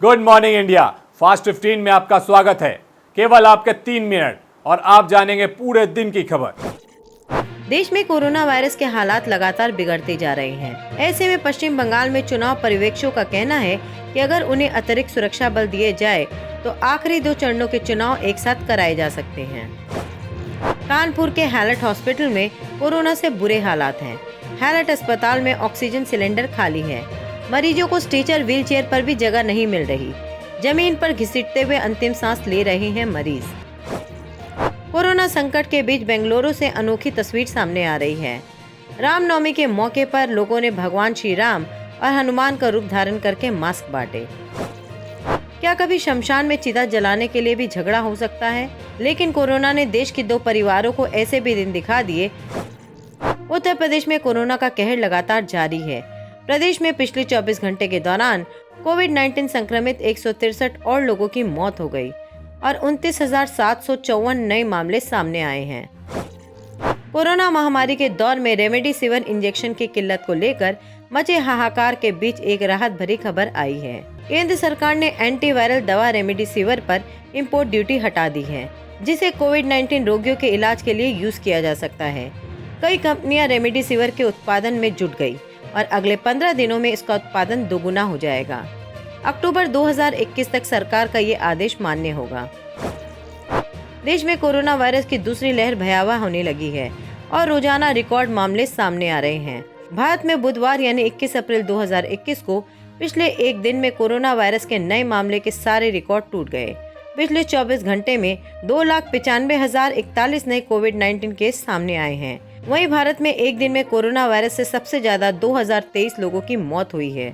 Good morning India fast 15 में आपका स्वागत है। केवल आपके 3 मिनट और आप जानेंगे पूरे दिन की खबर। देश में कोरोना वायरस के हालात लगातार बिगड़ते जा रहे हैं। ऐसे में पश्चिम बंगाल में चुनाव पर्यवेक्षकों का कहना है कि अगर उन्हें अतिरिक्त सुरक्षा बल दिए जाए तो आखिरी 2 चरणों के चुनाव एक साथ कराए जा सकते हैं। कानपुर के हैलट हॉस्पिटल में कोरोना से बुरे हालात हैं। हैलट अस्पताल में ऑक्सीजन सिलेंडर खाली है। मरीजों को स्ट्रेचर व्हीलचेयर पर भी जगह नहीं मिल रही। जमीन पर घसीटते हुए अंतिम सांस ले रहे हैं मरीज। कोरोना संकट के बीच बेंगलुरु से अनोखी तस्वीर सामने आ रही है। रामनवमी के मौके पर लोगों ने भगवान श्री राम और हनुमान का रूप धारण करके मास्क बांटे। क्या कभी शमशान में चिता जलाने के लिए भी झगड़ा हो सकता है? लेकिन कोरोना ने देश के 2 परिवारों को ऐसे भी दिन दिखा दिए। उत्तर प्रदेश में कोरोना का कहर लगातार जारी है। प्रदेश में पिछले 24 घंटे के दौरान कोविड-19 संक्रमित 163 और लोगों की मौत हो गई और 29,754 नए मामले सामने आए हैं। कोरोना महामारी के दौर में रेमडेसिविर इंजेक्शन की किल्लत को लेकर मचे हाहाकार के बीच एक राहत भरी खबर आई है। केंद्र सरकार ने एंटीवायरल दवा रेमडेसिविर पर इंपोर्ट ड्यूटी हटा दी है, जिसे कोविड-19 रोगियों के इलाज के लिए यूज किया जा सकता है। कई कंपनियां रेमडेसिविर के उत्पादन में जुट गई और अगले 15 दिनों में इसका उत्पादन दोगुना हो जाएगा। अक्टूबर 2021 तक सरकार का ये आदेश मान्य होगा। देश में कोरोना वायरस की दूसरी लहर भयावह होने लगी है और रोजाना रिकॉर्ड मामले सामने आ रहे हैं। भारत में बुधवार यानी 21 अप्रैल 2021 को पिछले एक दिन में कोरोना वायरस के नए मामले के सारे रिकॉर्ड टूट गए। पिछले 24 घंटे में 2,95,041 नए कोविड-19 केस सामने आए हैं। वहीं भारत में एक दिन में कोरोना वायरस से सबसे ज्यादा 2023 लोगों की मौत हुई है।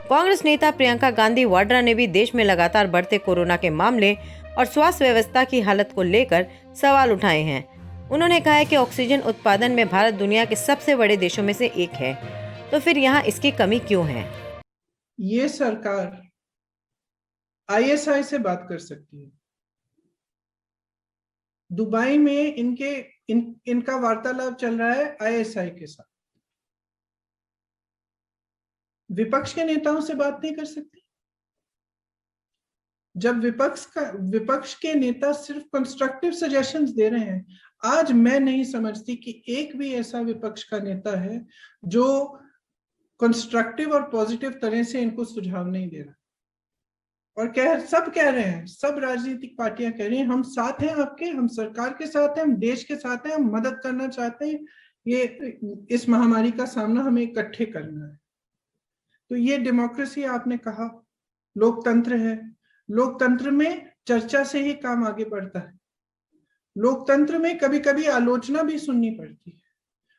कांग्रेस नेता प्रियंका गांधी वाड्रा ने भी देश में लगातार बढ़ते कोरोना के मामले और स्वास्थ्य व्यवस्था की हालत को लेकर सवाल उठाए हैं। उन्होंने कहा है कि ऑक्सीजन उत्पादन में भारत दुनिया के सबसे बड़े देशों में से एक है, तो फिर यहाँ इसकी कमी क्यों है? ये सरकार आईएसआई से बात कर सकती है। दुबई में इनका वार्तालाप चल रहा है आईएसआई के साथ। विपक्ष के नेताओं से बात नहीं कर सकती। जब विपक्ष के नेता सिर्फ कंस्ट्रक्टिव सजेशंस दे रहे हैं, आज मैं नहीं समझती कि एक भी ऐसा विपक्ष का नेता है जो कंस्ट्रक्टिव और पॉजिटिव तरह से इनको सुझाव नहीं दे रहा। और सब कह रहे हैं, सब राजनीतिक पार्टियां कह रही हैं, हम साथ हैं आपके, हम सरकार के साथ हैं, हम देश के साथ हैं, हम मदद करना चाहते हैं, ये इस महामारी का सामना हमें इकट्ठे करना है। तो ये डेमोक्रेसी आपने कहा, लोकतंत्र है। लोकतंत्र में चर्चा से ही काम आगे बढ़ता है। लोकतंत्र में कभी कभी आलोचना भी सुननी पड़ती है,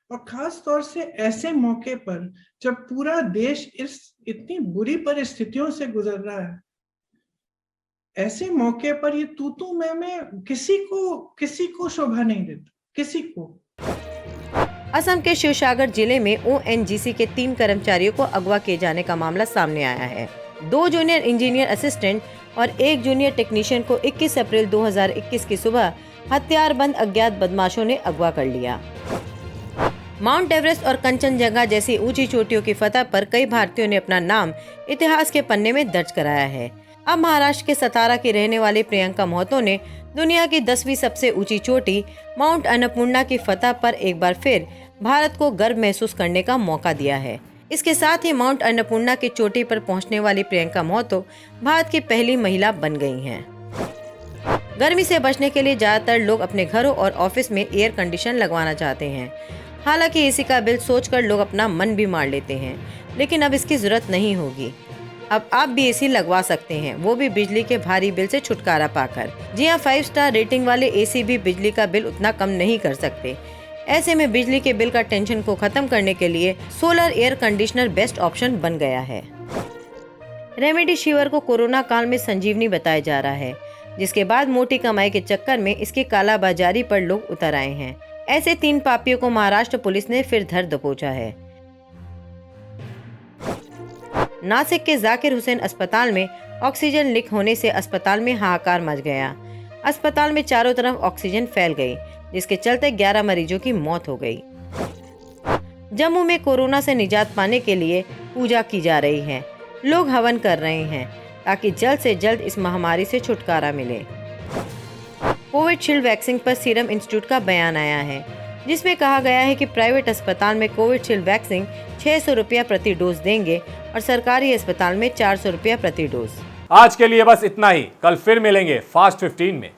और खास तौर से ऐसे मौके पर जब पूरा देश इतनी बुरी परिस्थितियों से गुजर रहा है। ऐसे मौके पर ये तू मैं किसी को शोभा नहीं देता, किसी को। असम के शिवसागर जिले में ओएनजीसी के 3 कर्मचारियों को अगवा किए जाने का मामला सामने आया है। 2 जूनियर इंजीनियर असिस्टेंट और 1 जूनियर टेक्नीशियन को 21 अप्रैल 2021 की सुबह हथियारबंद अज्ञात बदमाशों ने अगवा कर लिया। माउंट एवरेस्ट और कंचनजंगा जैसी ऊंची चोटियों की फतह पर कई भारतीयों ने अपना नाम इतिहास के पन्ने में दर्ज कराया है। अब महाराष्ट्र के सतारा की रहने वाली प्रियंका महतो ने दुनिया की 10वीं सबसे ऊंची चोटी माउंट अन्नपूर्णा की फतह पर एक बार फिर भारत को गर्व महसूस करने का मौका दिया है। इसके साथ ही माउंट अन्नपूर्णा की चोटी पर पहुंचने वाली प्रियंका महतो भारत की पहली महिला बन गई हैं। गर्मी से बचने के लिए ज्यादातर लोग अपने घरों और ऑफिस में एयर कंडीशन लगवाना चाहते हैं। हालांकि एसी का बिल सोचकर लोग अपना मन भी मार लेते हैं, लेकिन अब इसकी जरूरत नहीं होगी। अब आप भी एसी लगवा सकते हैं, वो भी बिजली के भारी बिल से छुटकारा पाकर। जी हाँ, 5 स्टार रेटिंग वाले एसी भी बिजली का बिल उतना कम नहीं कर सकते। ऐसे में बिजली के बिल का टेंशन को खत्म करने के लिए solar air conditioner best option बन गया है। रेमडेसिविर को कोरोना काल में संजीवनी बताया जा रहा है, जिसके बाद मोटी कमाई के चक्कर में इसकी कालाबाजारी पर लोग उतर आए हैं। ऐसे 3 पापियों को महाराष्ट्र पुलिस ने फिर धर दबोचा है। नासिक के जाकिर हुसैन अस्पताल में ऑक्सीजन लीक होने से अस्पताल में हाहाकार मच गया। अस्पताल में चारों तरफ ऑक्सीजन फैल गई, जिसके चलते 11 मरीजों की मौत हो गई। जम्मू में कोरोना से निजात पाने के लिए पूजा की जा रही है। लोग हवन कर रहे हैं। ताकि जल्द से जल्द इस महामारी से छुटकारा मिले। कोविशील्ड वैक्सीन पर सीरम इंस्टीट्यूट का बयान आया है, जिसमें कहा गया है कि प्राइवेट अस्पताल में कोविशील्ड वैक्सीन 600 रुपया प्रति डोज देंगे और सरकारी अस्पताल में 400 रुपया प्रति डोज। आज के लिए बस इतना ही। कल फिर मिलेंगे फास्ट 15 में।